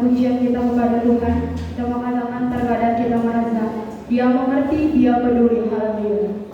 pujian kita kepada Tuhan. Kita mengatakan terkadang kita merasa Dia mengerti, Dia peduli. Haleluya.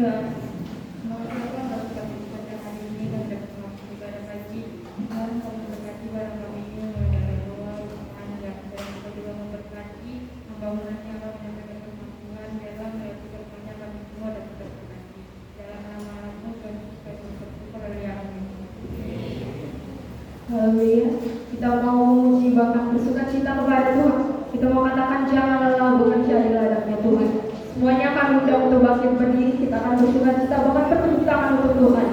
Semoga Tuhan berkat pada hari ini dan dapat ibadah haji. Tuhan kau memberkati barang kami ini mulai dari awal panjang dan kau juga memberkati pembangunannya Allah menyampaikan firman Tuhan dalam melewati berkahnya kami semua dan kita berkati. Dalam nama-Mu dan kita bersyukur haleluya amin. Haleluya. Kita mau memuji bahkan bersuka cita kepada Tuhan. Kita mau katakan jangan lelah bekerja di ladangnya Tuhan. Semuanya kami undang untuk bangkit berdiri. Kita akan bersuka cita bahkan bertepuk tangan untuk Tuhan.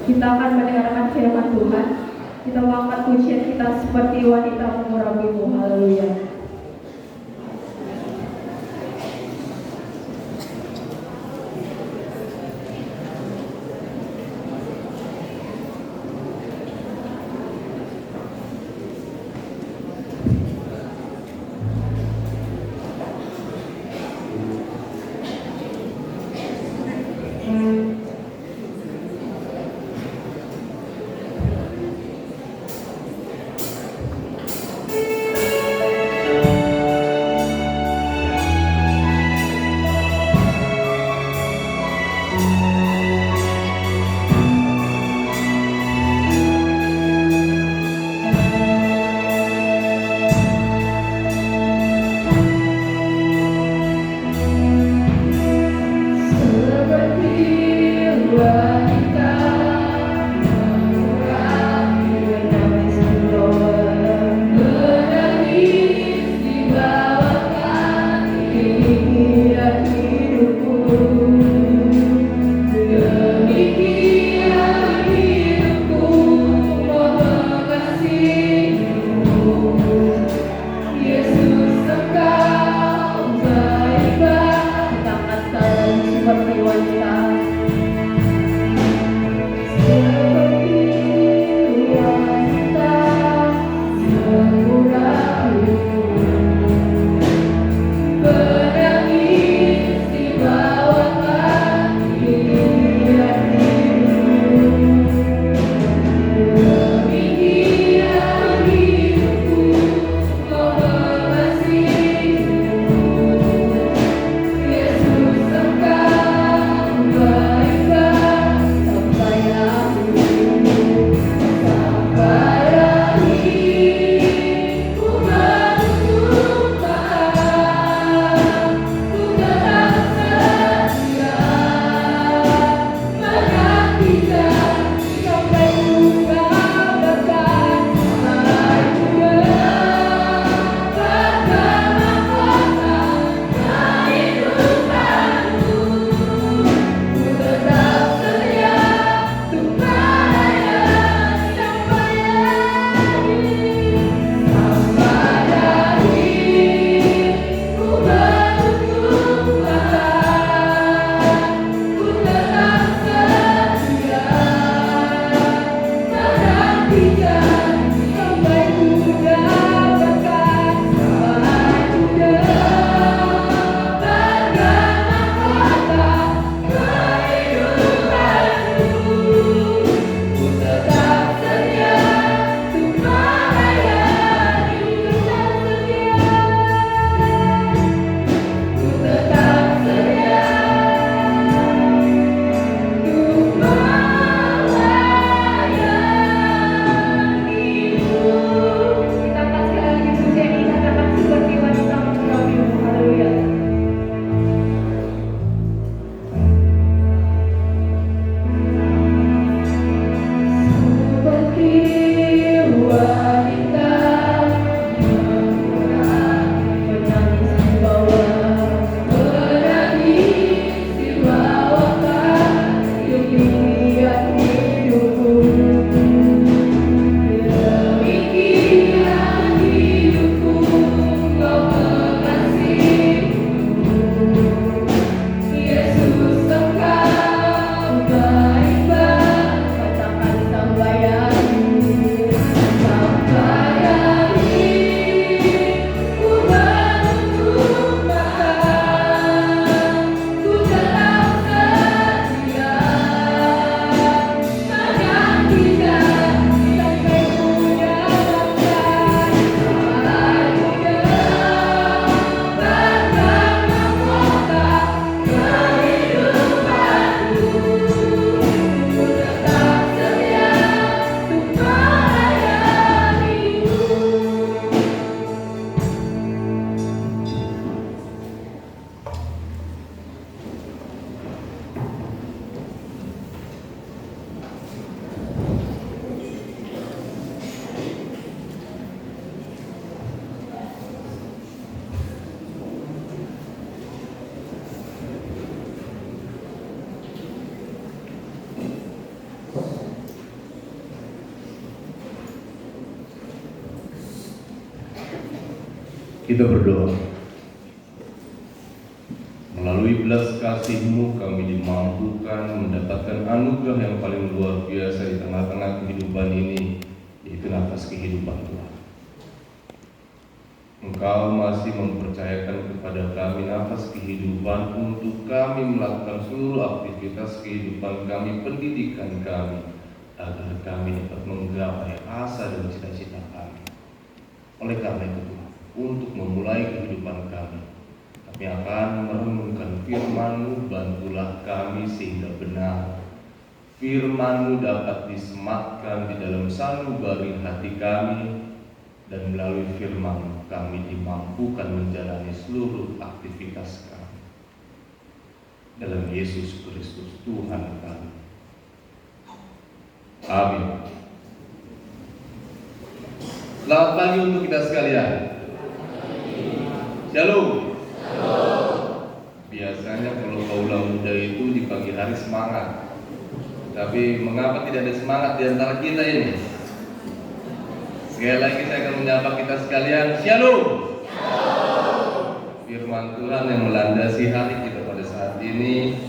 Kita akan mendengarkan firman Tuhan. Kita mengangkat pujian kita seperti wanita mengurapimu. Haleluya. Kita berdoa. Melalui belas kasih-Mu kami dimampukan mendapatkan anugerah yang paling luar biasa di tengah-tengah kehidupan ini, yaitu nafas kehidupan Tuhan. Engkau masih mempercayakan kepada kami nafas kehidupan untuk kami melakukan seluruh aktivitas kehidupan kami, pendidikan kami, agar kami dapat menggapai asa dan cita-cita kami. Oleh karena itu Tuhan, untuk memulai kehidupan kami akan merenungkan firman-Mu. Bantulah kami sehingga benar firman-Mu dapat disematkan di dalam sanubari hati kami, dan melalui firman kami dimampukan menjalani seluruh aktivitas kami. Dalam Yesus Kristus Tuhan kami. Amin. Selamat pagi untuk kita sekalian. Shalom. Biasanya kalau kaula muda itu di pagi hari semangat, tapi mengapa tidak ada semangat di antara kita ini? Sekali lagi saya akan menyapa kita sekalian, Shalom. Firman Tuhan yang melandasi hari kita pada saat ini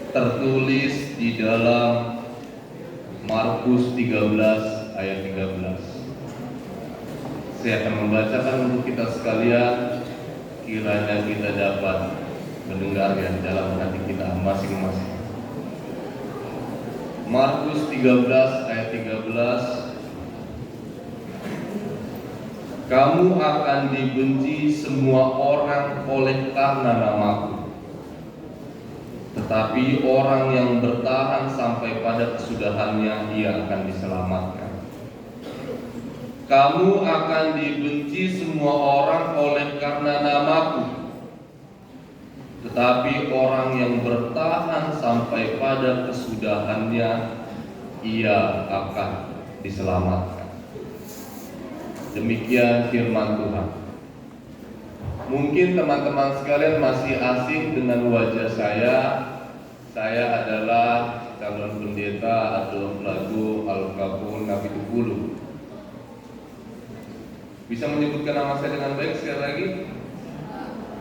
tertulis di dalam Markus 13 ayat 13. Saya akan membacakan untuk kita sekalian, kiranya kita dapat mendengarnya dalam hati kita masing-masing. Markus 13 ayat 13. Kamu akan dibenci semua orang oleh karena namaku, tetapi orang yang bertahan sampai pada kesudahannya, ia akan diselamatkan. Kamu akan dibenci semua orang oleh karena namaku, tetapi orang yang bertahan sampai pada kesudahannya, ia akan diselamatkan. Demikian firman Tuhan. Mungkin teman-teman sekalian masih asing dengan wajah saya. Saya adalah calon pendeta Adolf Lago Alkapun Napitupulu. Bisa menyebutkan nama saya dengan baik sekali lagi?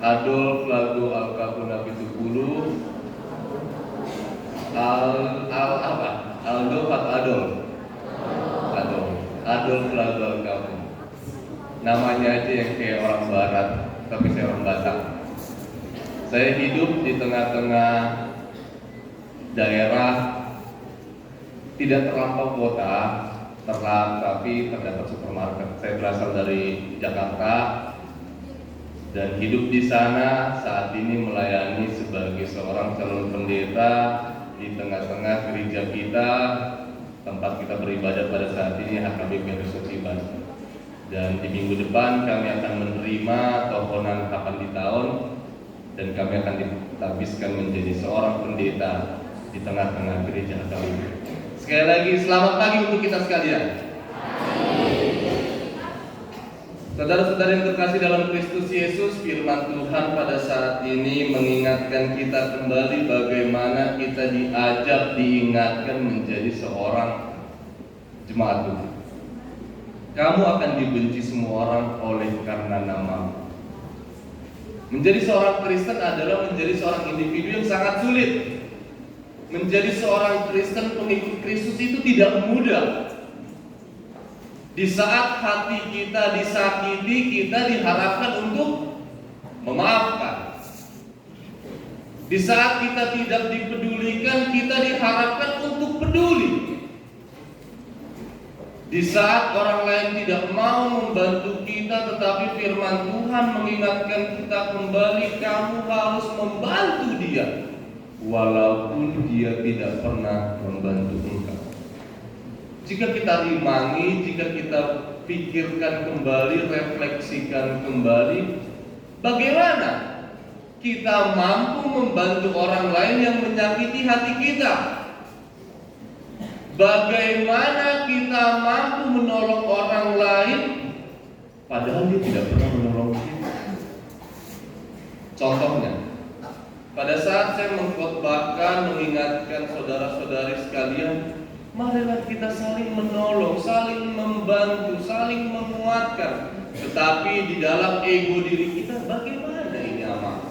Adolf Lago Alkapun Napitupulu. Adolf Lago Alkapun. Namanya aja yang kayak orang barat, tapi saya orang Batak. Saya hidup di tengah-tengah daerah tidak terlampau kota, tapi terdapat supermarket. Saya berasal dari Jakarta dan hidup di sana, saat ini melayani sebagai seorang calon pendeta di tengah-tengah gereja kita, tempat kita beribadah pada saat ini HKBP Resort Ciban. Dan di minggu depan kami akan menerima tokonan kapan di tahun, dan kami akan ditabiskan menjadi seorang pendeta di tengah-tengah gereja kami. Sekali lagi selamat pagi untuk kita sekalian. Saudara-saudara yang terkasih dalam Kristus Yesus, firman Tuhan pada saat ini mengingatkan kita kembali bagaimana kita diingatkan menjadi seorang jemaat Tuhan. Kamu akan dibenci semua orang oleh karena namamu. Menjadi seorang Kristen adalah menjadi seorang individu yang sangat sulit. Menjadi seorang Kristen pengikut Kristus itu tidak mudah. Di saat hati kita disakiti, kita diharapkan untuk memaafkan. Di saat kita tidak dipedulikan, kita diharapkan untuk peduli. Di saat orang lain tidak mau membantu kita, tetapi firman Tuhan mengingatkan kita kembali, kamu harus membantu dia, walaupun dia tidak pernah membantu engkau. Jika kita imani, jika kita pikirkan kembali, refleksikan kembali, bagaimana kita mampu membantu orang lain yang menyakiti hati kita? Bagaimana kita mampu menolong orang lain padahal dia tidak pernah menolong kita? Contohnya, pada saat saya mengkhotbahkan, mengingatkan saudara-saudari sekalian, marilah kita saling menolong, saling membantu, saling menguatkan. Tetapi di dalam ego diri kita, bagaimana ini amal?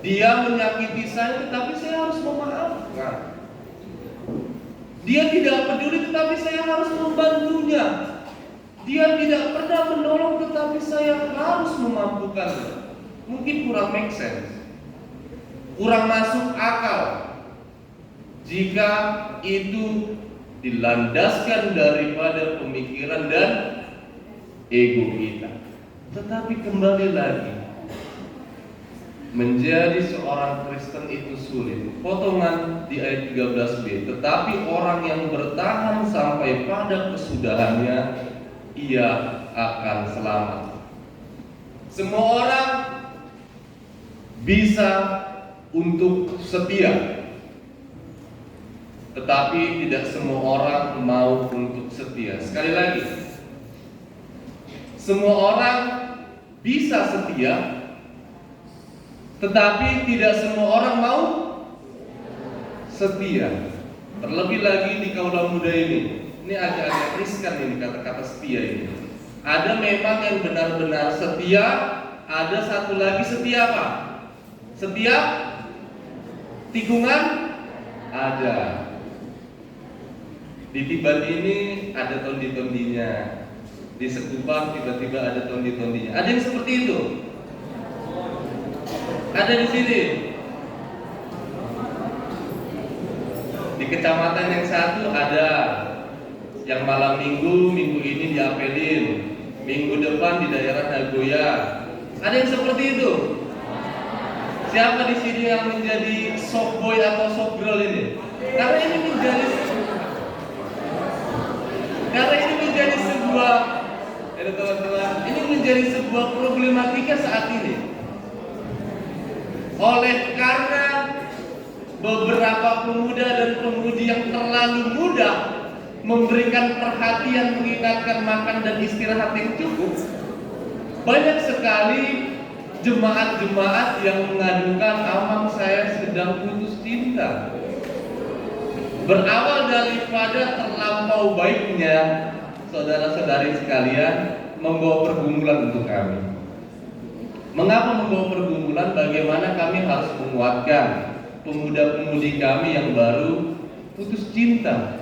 Dia menyakiti saya, tetapi saya harus memaafkan. Dia tidak peduli, tetapi saya harus membantunya. Dia tidak pernah menolong, tetapi saya harus memampukannya. Mungkin kurang make sense, kurang masuk akal jika itu dilandaskan daripada pemikiran dan ego kita. Tetapi kembali lagi, menjadi seorang Kristen itu sulit. Potongan di ayat 13b, tetapi orang yang bertahan sampai pada kesudahannya, ia akan selamat. Semua orang bisa untuk setia, tetapi tidak semua orang mau untuk setia. Sekali lagi, semua orang bisa setia, tetapi tidak semua orang mau setia. Terlebih lagi di kaula muda ini, Ini agak-agak riskan ini kata-kata setia ini. Ada memang yang benar-benar setia, ada satu lagi setia apa? Setia tikungan ada. Di Tiban ini ada tondi-tondinya. Di Sekupang tiba-tiba ada tondi-tondinya. Ada yang seperti itu? Ada di sini. Di kecamatan yang satu ada. Yang malam minggu ini diapelin. Minggu depan di daerah Nagoya. Ada yang seperti itu? Siapa di sini yang menjadi soft boy atau soft girl ini? Karena ini menjadi sebuah teman-teman, ini menjadi sebuah problematika saat ini. Oleh karena beberapa pemuda dan pemudi yang terlalu mudah memberikan perhatian, mengingatkan makan dan istirahat yang cukup, banyak sekali jemaat-jemaat yang mengadukan, "Amang, saya sedang putus cinta." Berawal daripada terlampau baiknya saudara-saudari sekalian membawa pergumulan untuk kami. Mengapa membawa pergumulan? Bagaimana kami harus menguatkan pemuda-pemudi kami yang baru putus cinta.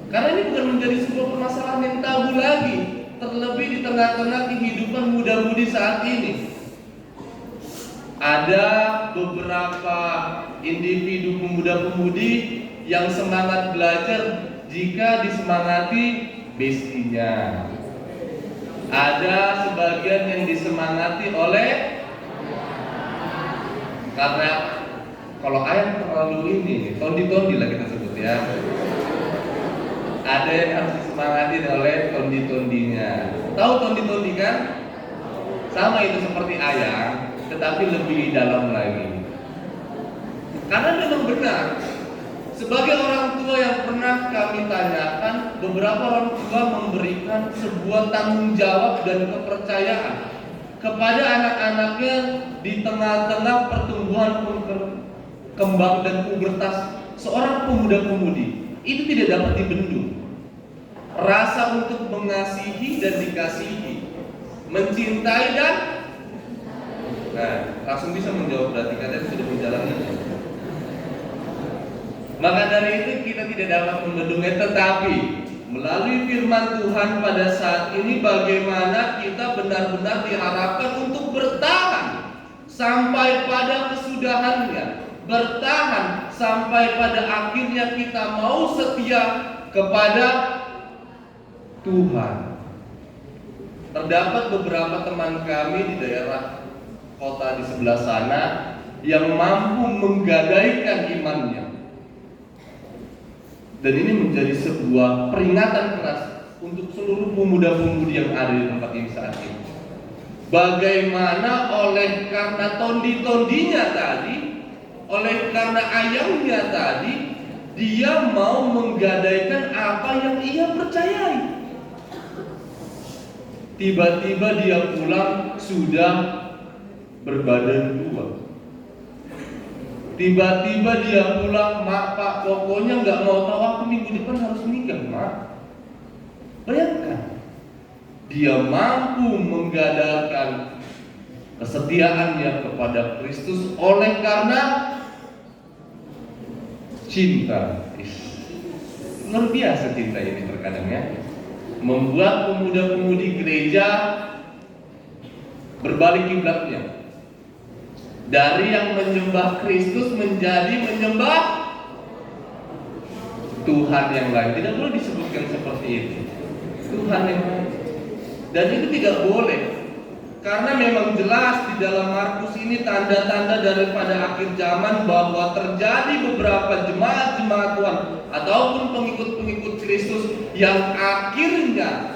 Karena ini bukan menjadi sebuah permasalahan yang tabu lagi, terlebih di tengah-tengah kehidupan muda-mudi saat ini. Ada beberapa individu pemuda-pemudi yang semangat belajar jika disemangati bestinya. Ada sebagian yang disemangati oleh, karena kalau ayam terlalu ini tondi-tondi lah kita sebut ya. Ada yang harus disemangati oleh tondi-tondinya. Tahu tondi-tondi kan? Sama itu seperti ayam, tetapi lebih dalam lagi. Karena memang benar, sebagai orang tua yang pernah kami tanyakan, beberapa orang tua memberikan sebuah tanggung jawab dan kepercayaan kepada anak-anaknya di tengah-tengah pertumbuhan kembang dan pubertas seorang pemuda-pemudi. Itu tidak dapat dibendung. Rasa untuk mengasihi dan dikasihi, mencintai dan langsung bisa menjawab, berarti kalian sudah menjalaninya. Maka dari itu kita tidak dapat membendungnya, tetapi melalui firman Tuhan pada saat ini bagaimana kita benar-benar diharapkan untuk bertahan sampai pada kesudahannya, bertahan sampai pada akhirnya kita mau setia kepada Tuhan. Terdapat beberapa teman kami di daerah kota di sebelah sana yang mampu menggadaikan imannya. Dan ini menjadi sebuah peringatan keras untuk seluruh pemuda-pemudi yang ada di tempat ini saat ini. Bagaimana oleh karena tondi-tondinya tadi, oleh karena ayamnya tadi, dia mau menggadaikan apa yang ia percayai. Tiba-tiba dia pulang sudah berbadan tua. Tiba-tiba dia pulang, "Mak, Pak, pokoknya nggak mau tahu, aku minggu depan harus nikah, Mak." Bayangkan, dia mampu menggadaikan kesetiaannya kepada Kristus oleh karena cinta. Luar biasa cinta ini terkadang ya, membuat pemuda-pemudi gereja berbalik kiblatnya. Dari yang menyembah Kristus menjadi menyembah Tuhan yang lain. Tidak boleh disebutkan seperti itu, Tuhan yang lain. Dan itu tidak boleh, karena memang jelas di dalam Markus ini tanda-tanda daripada akhir zaman bahwa terjadi beberapa jemaat-jemaat Tuhan ataupun pengikut-pengikut Kristus yang akhirnya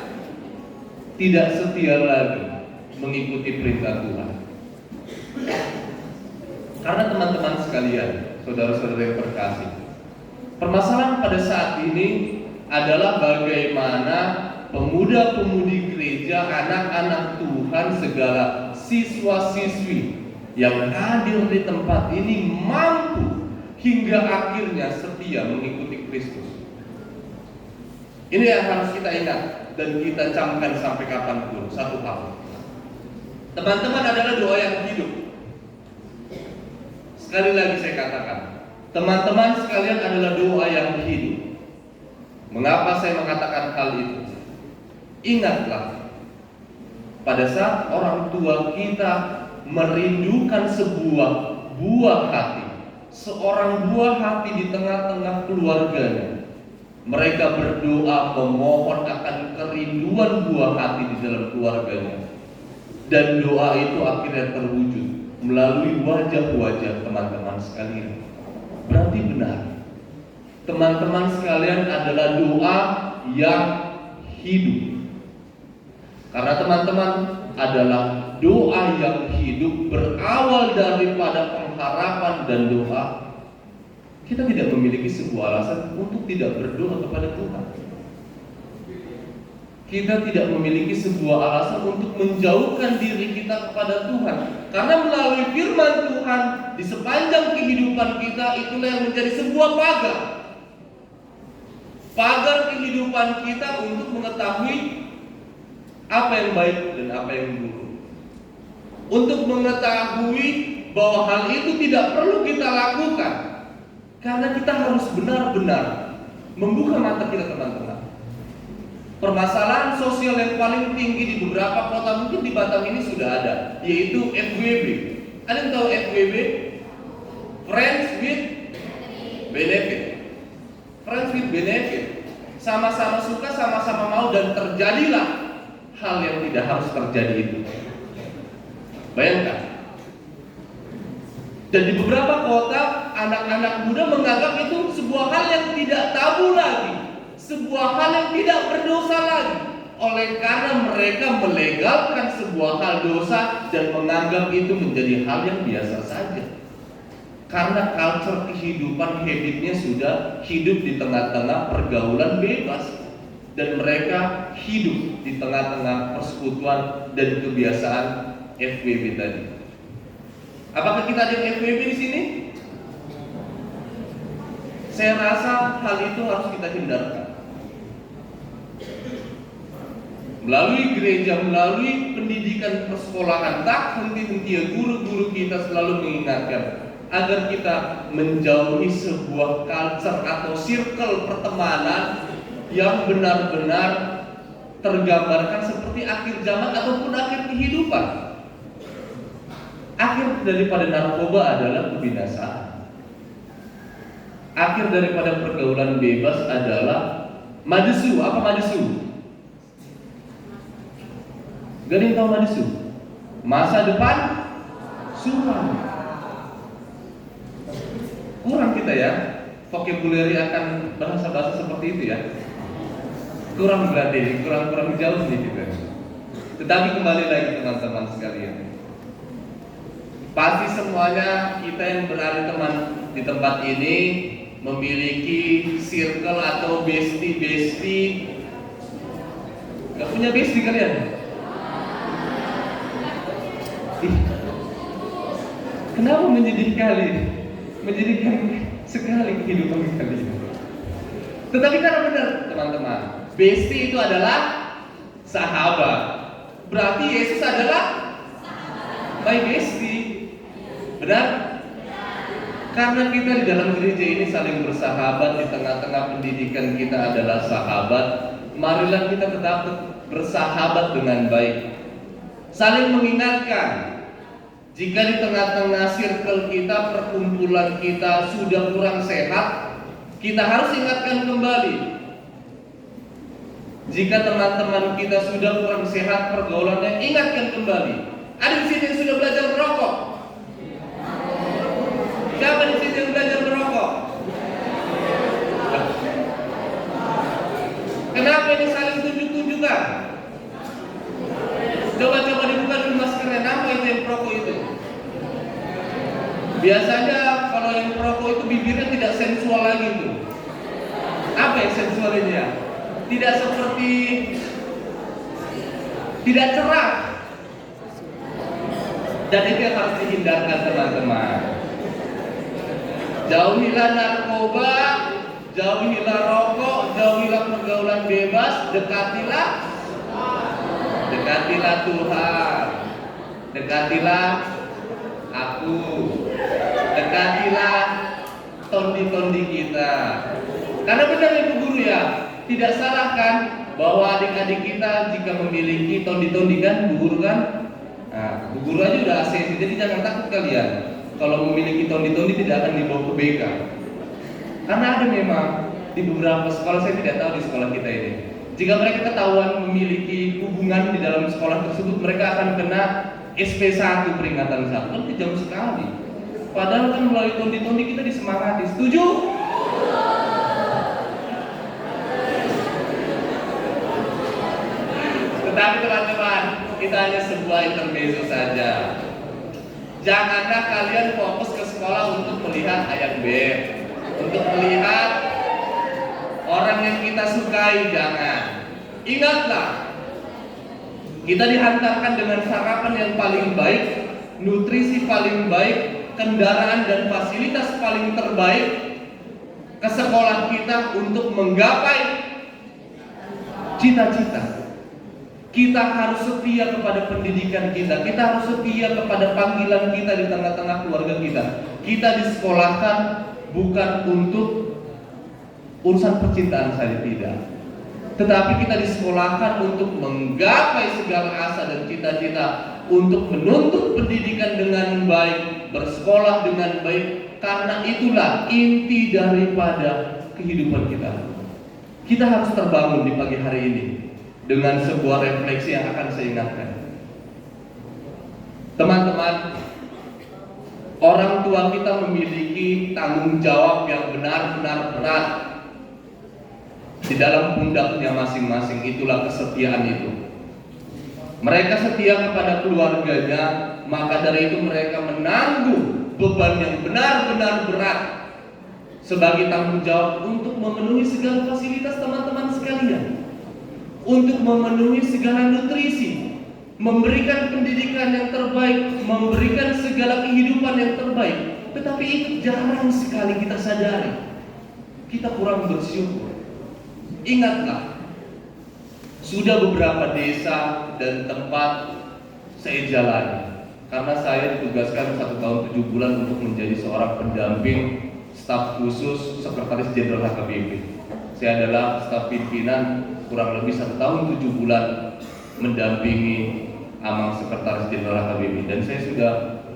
tidak setia lagi mengikuti perintah Tuhan. Karena teman-teman sekalian, saudara-saudara yang terkasih, permasalahan pada saat ini adalah bagaimana pemuda-pemudi gereja, anak-anak Tuhan, segala siswa-siswi yang hadir di tempat ini mampu hingga akhirnya setia mengikuti Kristus. Ini yang harus kita ingat dan kita camkan sampai kapanpun. Satu hal, teman-teman adalah doa yang hidup. Sekali lagi saya katakan, teman-teman sekalian adalah doa yang hidup. Mengapa saya mengatakan hal itu? Ingatlah, pada saat orang tua kita merindukan sebuah buah hati, seorang buah hati di tengah-tengah keluarganya, mereka berdoa memohon akan kerinduan buah hati di dalam keluarganya. Dan doa itu akhirnya terwujud melalui wajah-wajah teman-teman sekalian. Berarti benar, teman-teman sekalian adalah doa yang hidup. Karena teman-teman adalah doa yang hidup, berawal daripada pengharapan dan doa. Kita tidak memiliki sebuah alasan untuk tidak berdoa kepada Tuhan. Kita tidak memiliki sebuah alasan untuk menjauhkan diri kita kepada Tuhan. Karena melalui firman Tuhan di sepanjang kehidupan kita, itulah yang menjadi sebuah pagar. Pagar kehidupan kita untuk mengetahui apa yang baik dan apa yang buruk. Untuk mengetahui bahwa hal itu tidak perlu kita lakukan. Karena kita harus benar-benar membuka mata kita, teman-teman. Permasalahan sosial yang paling tinggi di beberapa kota, mungkin di Batam ini sudah ada, yaitu FWB. Ada yang tahu FWB? Friends with Benefit. Friends with Benefit. Sama-sama suka, sama-sama mau, dan terjadilah hal yang tidak harus terjadi itu. Bayangkan. Dan di beberapa kota, anak-anak muda menganggap itu sebuah hal yang tidak tabu lagi, sebuah hal yang tidak berdosa lagi. Oleh karena mereka melegalkan sebuah hal dosa dan menganggap itu menjadi hal yang biasa saja. Karena culture kehidupan habitnya sudah hidup di tengah-tengah pergaulan bebas. Dan mereka hidup di tengah-tengah persekutuan dan kebiasaan FWB tadi. Apakah kita ada yang FWB di sini? Saya rasa hal itu harus kita hindarkan. Melalui gereja, melalui pendidikan persekolahan, tak henti-henti guru-guru kita selalu mengingatkan agar kita menjauhi sebuah culture atau circle pertemanan yang benar-benar tergambarkan seperti akhir zaman ataupun akhir kehidupan. Akhir daripada narkoba adalah kebinasaan. Akhir daripada pergaulan bebas adalah madesu. Apa madesu? Gak ada yang tahu madesu? Masa depan suram. Kurang kita ya vocabulary akan bahasa-bahasa seperti itu ya. Kurang berarti, kurang jauh nih kita. Tetapi kembali lagi teman-teman sekalian, pasti semuanya kita yang berada di tempat ini memiliki circle atau bestie. Gak punya bestie kalian? Kenapa menjadikan sekali kehidupan kalian? Tetapi karena benar teman-teman, bestie itu adalah sahabat. Berarti Yesus adalah my bestie. Benar? Karena kita di dalam gereja ini saling bersahabat, di tengah-tengah pendidikan kita adalah sahabat, marilah kita tetap bersahabat dengan baik. Saling mengingatkan. Jika di tengah-tengah circle kita, perkumpulan kita sudah kurang sehat, kita harus ingatkan kembali. Jika teman-teman kita sudah kurang sehat pergaulannya, ingatkan kembali. Ada di sini yang sudah belajar merokok? Siapa di sini yang belajar merokok? Kenapa ini saling tunjuk-tunjukkan? Coba dibuka dulu maskernya. Apa itu yang perokok itu? Biasanya kalau yang perokok itu bibirnya tidak sensual lagi tuh. Apa yang sensual ini ya? Tidak seperti, tidak cerah. Dan itu yang harus dihindarkan teman-teman. Jauhilah narkoba, jauhilah rokok, jauhilah pergaulan bebas, dekatilah Tuhan, dekatilah aku, dekatilah tondi-tondi kita. Karena benar Ibu Guru ya, tidak salah kan bahwa adik-adik kita jika memiliki tondi-tondi kan, Bu Guru kan? Nah, Bu Guru aja udah ACC, jadi jangan takut kalian kalau memiliki tondi-tondi tidak akan dibawa ke BK. Karena ada memang di beberapa sekolah, saya tidak tahu di sekolah kita ini, jika mereka ketahuan memiliki hubungan di dalam sekolah tersebut, mereka akan kena SP1 peringatan 1. Kan kejam sekali. Padahal kan melalui tondi-tondi kita disemangati. Setuju? Tetapi teman-teman, kita hanya sebuah intermezzo saja. Janganlah kalian fokus ke sekolah untuk melihat ayat B, untuk melihat orang yang kita sukai, jangan. Ingatlah, kita dihantarkan dengan sarapan yang paling baik, nutrisi paling baik, kendaraan dan fasilitas paling terbaik ke sekolah kita untuk menggapai cita-cita. Kita harus setia kepada pendidikan kita. Kita harus setia kepada panggilan kita di tengah-tengah keluarga kita. Kita disekolahkan bukan untuk urusan percintaan saja, tidak. Tetapi kita disekolahkan untuk menggapai segala asa dan cita-cita, untuk menuntut pendidikan dengan baik, bersekolah dengan baik. Karena itulah inti daripada kehidupan kita. Kita harus terbangun di pagi hari ini dengan sebuah refleksi yang akan saya ingatkan. Teman-teman, orang tua kita memiliki tanggung jawab yang benar-benar berat di dalam pundaknya masing-masing. Itulah kesetiaan itu. Mereka setia kepada keluarganya, maka dari itu mereka menanggung beban yang benar-benar berat sebagai tanggung jawab untuk memenuhi segala fasilitas teman-teman sekalian, untuk memenuhi segala nutrisi, memberikan pendidikan yang terbaik, memberikan segala kehidupan yang terbaik. Tetapi itu jarang sekali kita sadari. Kita kurang bersyukur. Ingatlah, sudah beberapa desa dan tempat saya jalani, karena saya ditugaskan 1 tahun 7 bulan untuk menjadi seorang pendamping staf khusus Sekretaris Jenderal HKBP. Saya adalah staf pimpinan kurang lebih 1 tahun 7 bulan mendampingi Amang Sekretaris Jenderal HKBP, dan saya sudah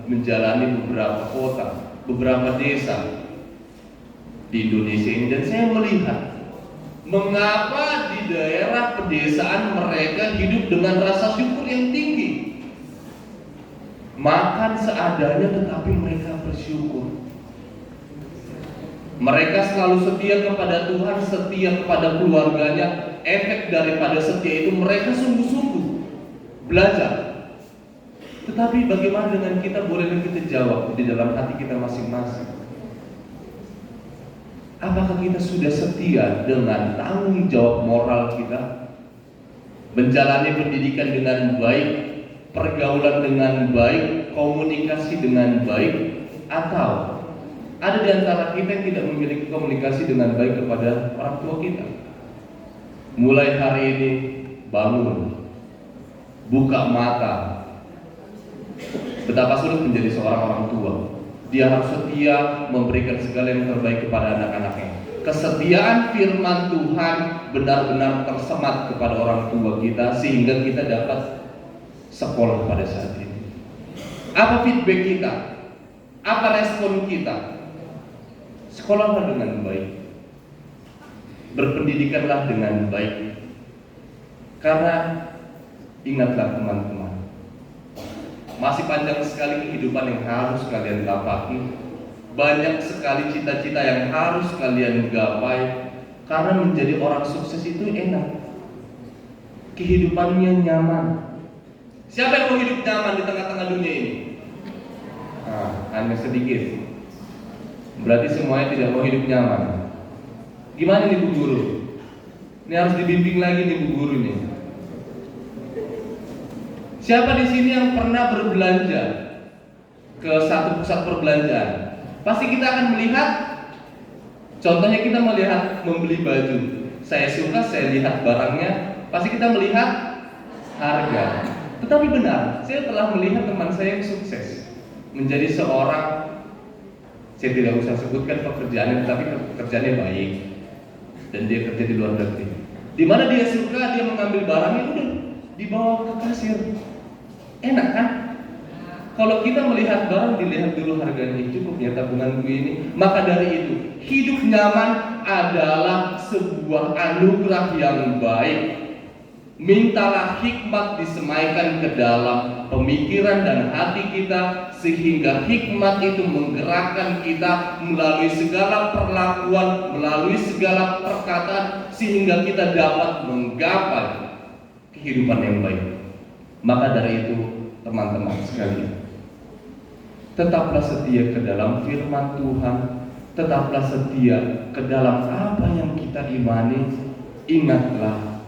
menjalani beberapa kota, beberapa desa di Indonesia ini, dan saya melihat mengapa di daerah pedesaan mereka hidup dengan rasa syukur yang tinggi, makan seadanya tetapi mereka bersyukur. Mereka selalu setia kepada Tuhan, setia kepada keluarganya. Efek daripada setia itu mereka sungguh-sungguh belajar. Tetapi bagaimana dengan kita? Bolehkah kita jawab di dalam hati kita masing-masing? Apakah kita sudah setia dengan tanggung jawab moral kita? Menjalani pendidikan dengan baik, pergaulan dengan baik, komunikasi dengan baik, atau ada di antara kita yang tidak memiliki komunikasi dengan baik kepada orang tua kita? Mulai hari ini bangun, buka mata. Betapa sulit menjadi seorang orang tua. Dia harus setia memberikan segala yang terbaik kepada anak-anaknya. Kesetiaan firman Tuhan benar-benar tersemat kepada orang tua kita sehingga kita dapat sekolah pada saat ini. Apa feedback kita? Apa respon kita? Sekolahlah dengan baik, berpendidikanlah dengan baik. Karena ingatlah teman-teman, masih panjang sekali kehidupan yang harus kalian lapaki. Banyak sekali cita-cita yang harus kalian gapai. Karena menjadi orang sukses itu enak, kehidupannya nyaman. Siapa yang mau hidup nyaman di tengah-tengah dunia ini? Hanya sedikit. Berarti semuanya tidak mau hidup nyaman. Gimana nih Bu Guru? Ini harus dibimbing lagi nih Bu Guru nih. Siapa di sini yang pernah berbelanja ke satu pusat perbelanjaan? Pasti kita akan melihat Contohnya kita melihat membeli baju. Saya suka, saya lihat barangnya, pasti kita melihat harga. Tetapi benar, saya telah melihat teman saya yang sukses menjadi seorang, saya tidak usah sebutkan pekerjaannya, tapi pekerjaannya baik dan dia kerja di luar negeri. Di mana dia suka, dia mengambil barangnya udah dibawa ke kasir. Enak kan? Kalau kita melihat barang, dilihat dulu harganya, cukup ya tabunganku ini. Maka dari itu, hidup nyaman adalah sebuah anugerah yang baik. Mintalah hikmat disemaikan ke dalam pemikiran dan hati kita, sehingga hikmat itu menggerakkan kita melalui segala perlakuan, melalui segala perkataan, sehingga kita dapat menggapai kehidupan yang baik. Maka dari itu, teman-teman sekalian, tetaplah setia ke dalam firman Tuhan, tetaplah setia ke dalam apa yang kita imani. Ingatlah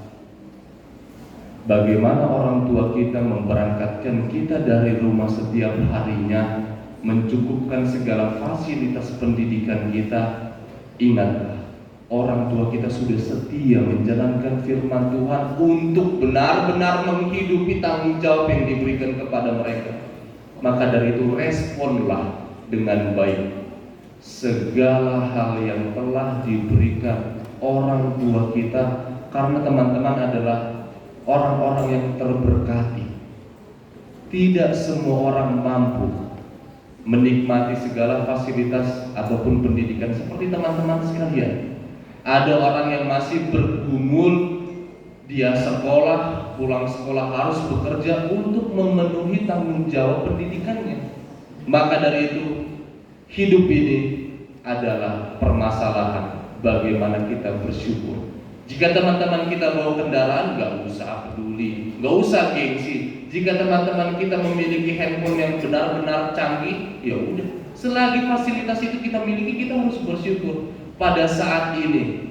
bagaimana orang tua kita memberangkatkan kita dari rumah setiap harinya, mencukupkan segala fasilitas pendidikan kita. Ingatlah, orang tua kita sudah setia menjalankan firman Tuhan untuk benar-benar menghidupi tanggung jawab yang diberikan kepada mereka. Maka dari itu, responlah dengan baik segala hal yang telah diberikan orang tua kita, karena teman-teman adalah orang-orang yang terberkati. Tidak semua orang mampu menikmati segala fasilitas ataupun pendidikan seperti teman-teman sekalian. Ada orang yang masih bergumul, dia sekolah, pulang sekolah harus bekerja untuk memenuhi tanggung jawab pendidikannya. Maka dari itu, hidup ini adalah permasalahan bagaimana kita bersyukur. Jika teman-teman kita bawa kendaraan, gak usah peduli, gak usah gengsi. Jika teman-teman kita memiliki handphone yang benar-benar canggih, ya udah, selagi fasilitas itu kita miliki, kita harus bersyukur. Pada saat ini,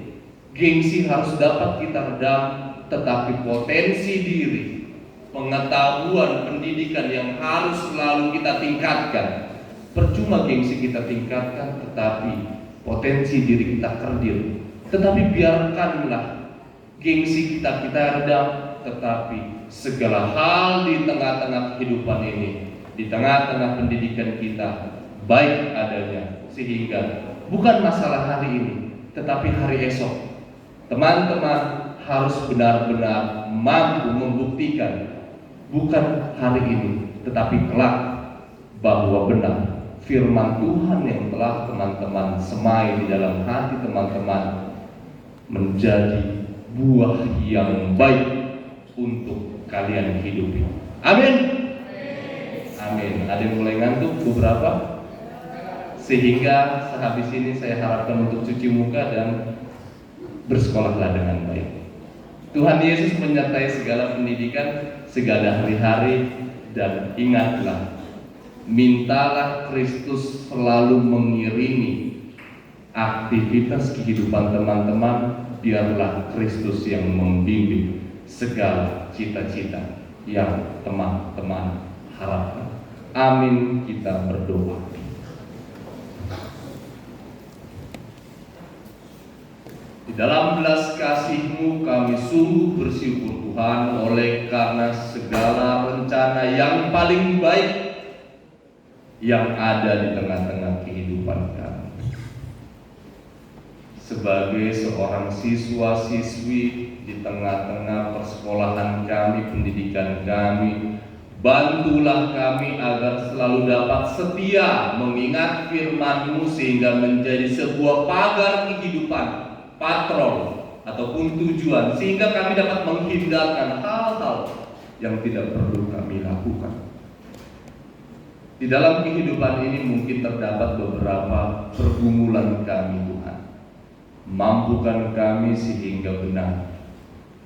gengsi harus dapat kita redam, tetapi potensi diri, pengetahuan, pendidikan yang harus selalu kita tingkatkan. Percuma gengsi kita tingkatkan, tetapi potensi diri kita kerdil. Tetapi biarkanlah gengsi kita redam, tetapi segala hal di tengah-tengah kehidupan ini, di tengah-tengah pendidikan kita, baik adanya, sehingga bukan masalah hari ini, tetapi hari esok, teman-teman harus benar-benar mampu membuktikan, bukan hari ini, tetapi kelak, bahwa benar firman Tuhan yang telah teman-teman semai di dalam hati teman-teman menjadi buah yang baik untuk kalian hidupi. Amin. Amin. Ada yang mulai ngantuk beberapa? Sehingga sehabis ini saya harapkan untuk cuci muka dan bersekolahlah dengan baik. Tuhan Yesus menyertai segala pendidikan, segala hari-hari, dan ingatlah, mintalah Kristus selalu mengiringi aktivitas kehidupan teman-teman. Biarlah Kristus yang membimbing segala cita-cita yang teman-teman harapkan. Amin. Kita berdoa. Di dalam belas kasih-Mu kami sungguh bersyukur Tuhan, oleh karena segala rencana yang paling baik yang ada di tengah-tengah kehidupan kami. Sebagai seorang siswa-siswi di tengah-tengah persekolahan kami, pendidikan kami, bantulah kami agar selalu dapat setia mengingat firman-Mu sehingga menjadi sebuah pagar kehidupan, patron ataupun tujuan, sehingga kami dapat menghindarkan hal-hal yang tidak perlu kami lakukan. Di dalam kehidupan ini mungkin terdapat beberapa pergumulan kami, Tuhan. Mampukan kami sehingga benar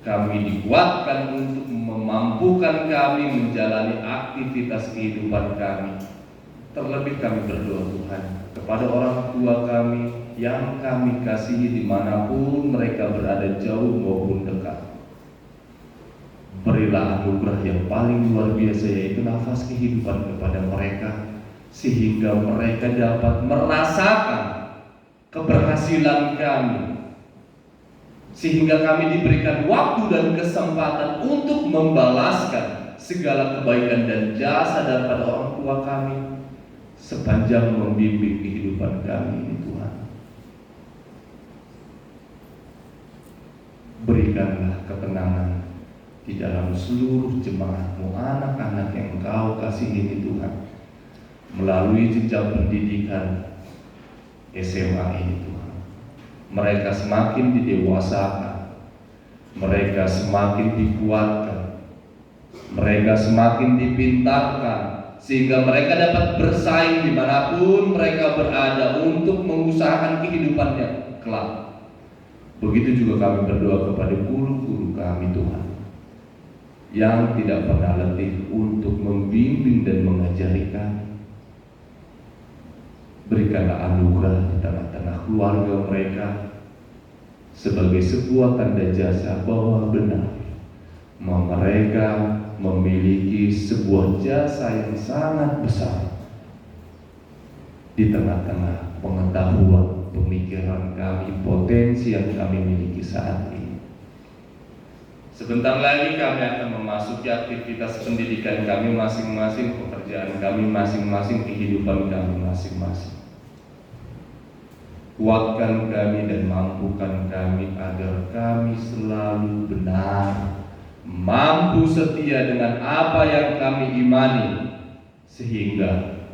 kami dikuatkan untuk memampukan kami menjalani aktivitas kehidupan kami. Terlebih kami berdoa Tuhan kepada orang tua kami yang kami kasihi dimanapun mereka berada, jauh maupun dekat. Berilah anugerah yang paling luar biasa, yaitu nafas kehidupan kepada mereka, sehingga mereka dapat merasakan keberhasilan kami, sehingga kami diberikan waktu dan kesempatan untuk membalaskan segala kebaikan dan jasa daripada orang tua kami sepanjang membimbing kehidupan kami ini, Tuhan. Berikanlah ketenangan di dalam seluruh jemaat-Mu, anak-anak yang Engkau kasih ini, Tuhan, melalui jenjang pendidikan SMA ini, Tuhan. Mereka semakin didewasakan, mereka semakin dikuatkan, mereka semakin dipintarkan, sehingga mereka dapat bersaing dimanapun mereka berada untuk mengusahakan kehidupannya kelak. Begitu juga kami berdoa kepada guru-guru kami, Tuhan, yang tidak pernah letih untuk membimbing dan mengajari kami. Berikanlah anugerah di tengah-tengah keluarga mereka sebagai sebuah tanda jasa bahwa benar mereka memiliki sebuah jasa yang sangat besar di tengah-tengah pengetahuan, pemikiran kami, potensi yang kami miliki saat ini. Sebentar lagi kami akan memasuki aktivitas pendidikan kami masing-masing, pekerjaan kami masing-masing, kehidupan kami masing-masing. Kuatkan kami dan mampukan kami agar kami selalu benar, mampu setia dengan apa yang kami imani, sehingga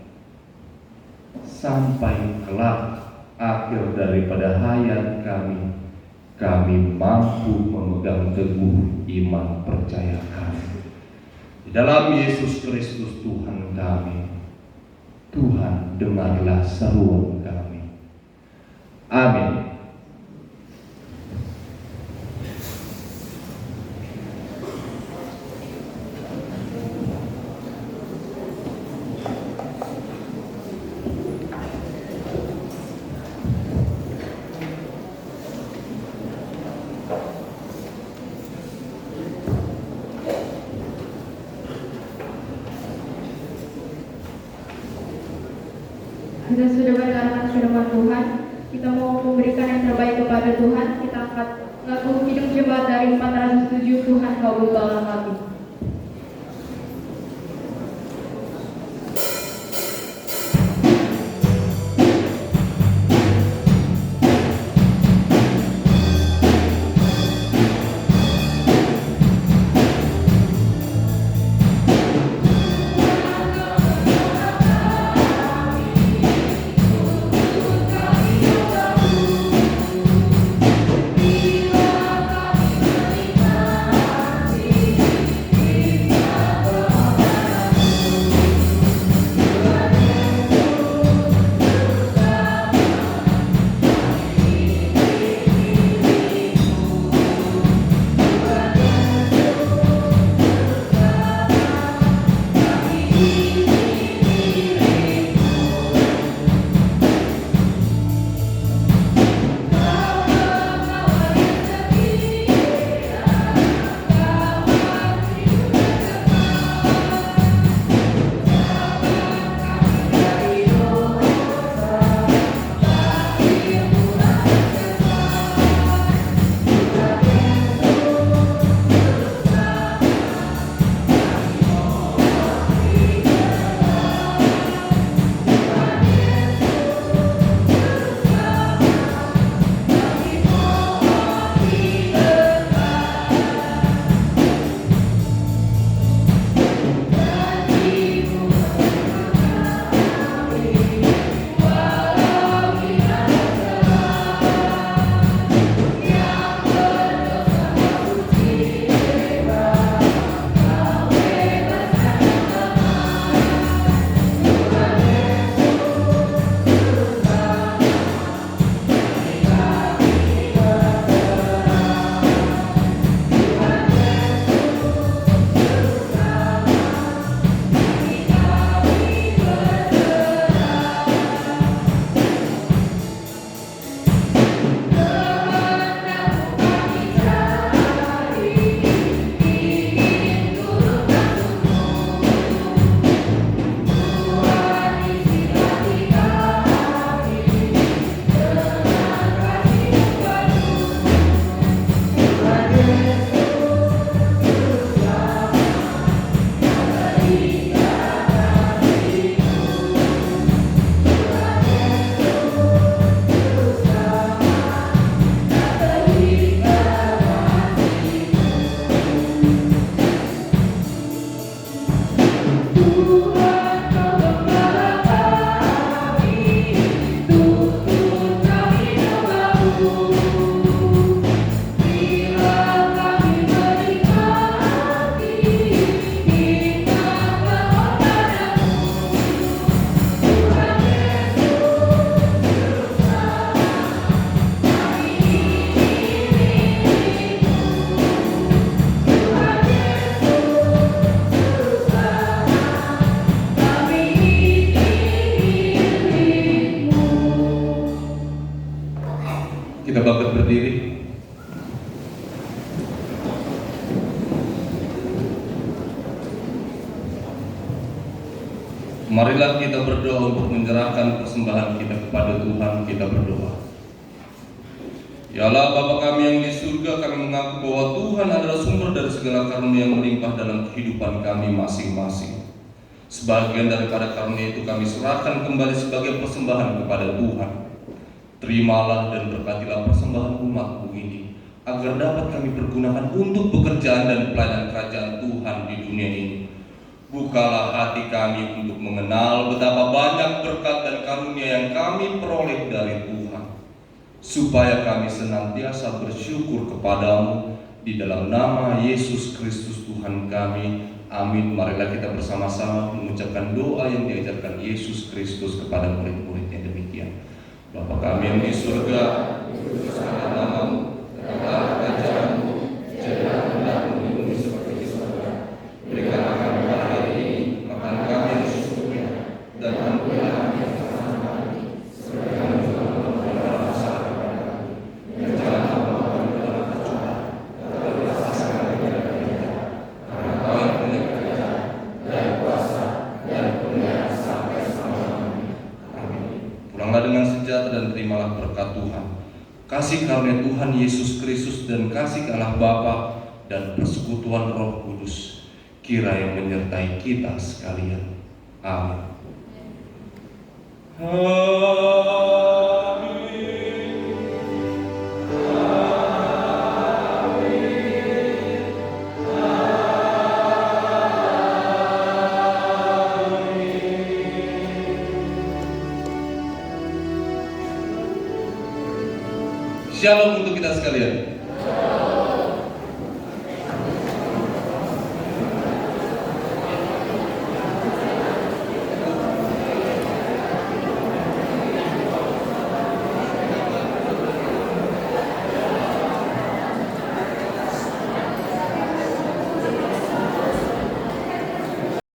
sampai kelak akhir daripada hayat kami mampu memegang teguh iman percaya kami di dalam Yesus Kristus Tuhan kami. Tuhan, dengarlah seruan kami. Amin. Kita sudah mendengarkan firman Tuhan. Kita mau memberikan yang terbaik kepada Tuhan. Kita angkat lagu Hidup Jemaat dari 407, Tuhan kabulkanlah kami. Bila kami menikmati Marilah kita berdoa untuk menyerahkan persembahan kita kepada Tuhan. Kita berdoa. Ya Allah Bapa kami yang di surga, kami mengaku bahwa Tuhan adalah sumber dari segala karunia yang melimpah dalam kehidupan kami masing-masing. Sebagian daripada karunia itu kami serahkan kembali sebagai persembahan kepada Tuhan. Terimalah dan berkatilah persembahan umat-Mu ini, agar dapat kami pergunakan untuk pekerjaan dan pelayanan kerajaan Tuhan di dunia ini. Bukalah hati kami untuk mengenal betapa banyak berkat dan karunia yang kami peroleh dari Tuhan, supaya kami senantiasa bersyukur kepadamu di dalam nama Yesus Kristus Tuhan kami. Amin. Marilah kita bersama-sama mengucapkan doa yang diajarkan Yesus Kristus kepada murid-muridnya demikian. Bapa kami yang di surga, dikuduskanlah namamu, datanglah kerajaanmu, jadilah kehendakmu di bumi seperti di surga. Berikanlah kami pada hari ini makan kami yang secukupnya, dan ampunilah kami kesalahan kami, seperti kami juga mengampuni orang bersalah kepada kami. Dan janganlah membawa kami ke dalam percobaan, tetapi lepaskan kami dari kita. Karena Kau yang punya kerajaan dan kuasa dan kemuliaan sampai selama-lamanya. Amin. Pulanglah dengan sejahtera dan terimalah berkat Tuhan, kasih karunia Tuhan Yesus Kristus dan kasih Allah Bapa dan persekutuan Roh Kudus kiranya menyertai kita sekalian. Amin. Shalom untuk kita sekalian.